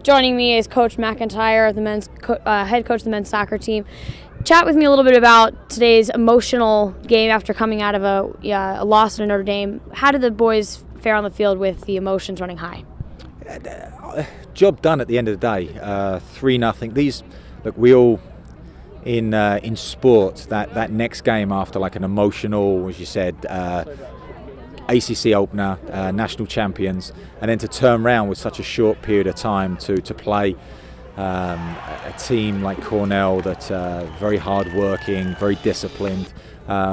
Joining me is Coach McIntyre, the head coach of the men's soccer team. Chat with me a little bit about today's emotional game after coming out of a loss to Notre Dame. How did the boys fare on the field with the emotions running high? Job done at the end of the day. 3-0. Look, we all in sport that next game after like an emotional, as you said, ACC opener, national champions, and then to turn around with such a short period of time to play a team like Cornell that's very hard-working, very disciplined.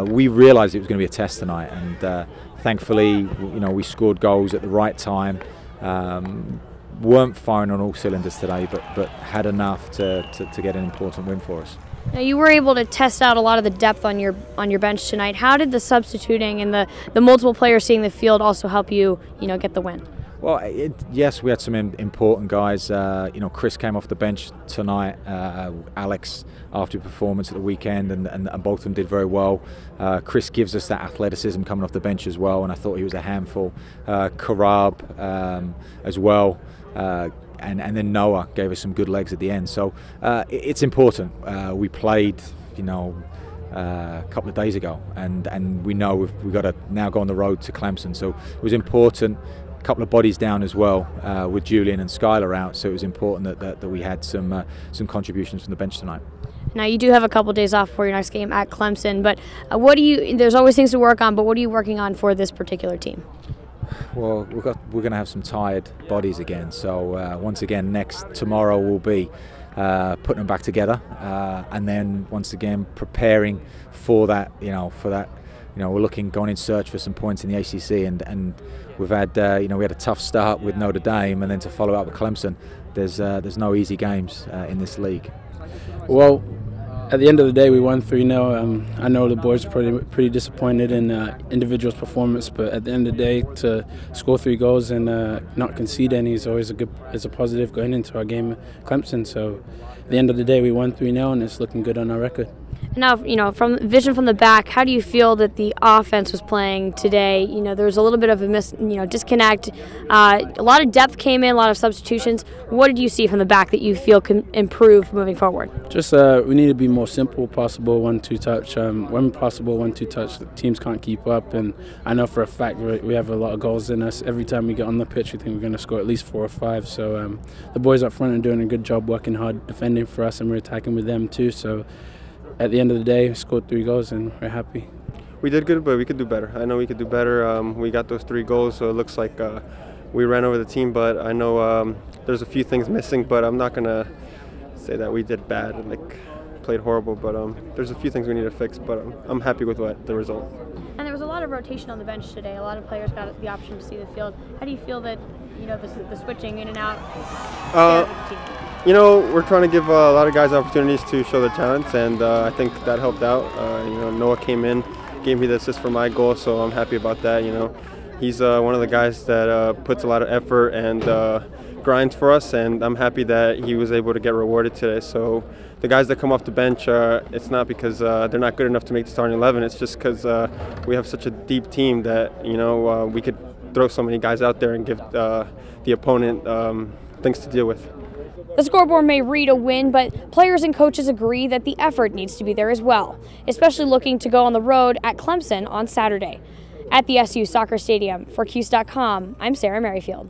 We realised it was going to be a test tonight, and thankfully, we scored goals at the right time. Weren't firing on all cylinders today, but had enough to get an important win for us. Now, you were able to test out a lot of the depth on your bench tonight. How did the substituting and the multiple players seeing the field also help you, get the win? Well, yes, we had some important guys. Chris came off the bench tonight. Alex, after performance at the weekend, and both of them did very well. Chris gives us that athleticism coming off the bench as well, and I thought he was a handful. Karab as well. And then Noah gave us some good legs at the end. So it's important. We played, a couple of days ago, and we know we've got to now go on the road to Clemson. So it was important. A couple of bodies down as well with Julian and Skylar out. So it was important that we had some contributions from the bench tonight. Now, you do have a couple of days off for your next game at Clemson, but there's always things to work on, but what are you working on for this particular team? Well, we're going to have some tired bodies again. So once again, tomorrow will be putting them back together, and then once again preparing for that. We're going in search for some points in the ACC, and we've had we had a tough start with Notre Dame, and then to follow up with Clemson. There's no easy games in this league. Well, at the end of the day, we won 3-0. I know the boys are pretty disappointed in individuals' performance, but at the end of the day, to score 3 goals and not concede any is always a positive going into our game at Clemson. So at the end of the day, we won 3-0, and it's looking good on our record. Now, from vision from the back, how do you feel that the offense was playing today? There was a little bit of a disconnect. A lot of depth came in, a lot of substitutions. What did you see from the back that you feel can improve moving forward? Just we need to be more simple, possible 1-2 touch. When possible 1-2 touch, the teams can't keep up. And I know for a fact we have a lot of goals in us. Every time we get on the pitch, we think we're going to score at least 4 or 5. So the boys up front are doing a good job working hard, defending for us, and we're attacking with them too. So at the end of the day, we scored 3 goals, and we're happy. We did good, but we could do better. I know we could do better. We got those 3 goals, so it looks like we ran over the team, but I know there's a few things missing, but I'm not going to say that we did bad, played horrible, but there's a few things we need to fix, but I'm happy with the result. And there was a lot of rotation on the bench today. A lot of players got the option to see the field. How do you feel that, the switching in and out we're trying to give a lot of guys opportunities to show their talents, and I think that helped out. Noah came in, gave me the assist for my goal, so I'm happy about that. He's one of the guys that puts a lot of effort and grinds for us, and I'm happy that he was able to get rewarded today. So the guys that come off the bench, it's not because they're not good enough to make the starting 11. It's just because we have such a deep team that we could throw so many guys out there and give the opponent things to deal with. The scoreboard may read a win, but players and coaches agree that the effort needs to be there as well, especially looking to go on the road at Clemson on Saturday. At the SU Soccer Stadium, for Cuse.com, I'm Sarah Merrifield.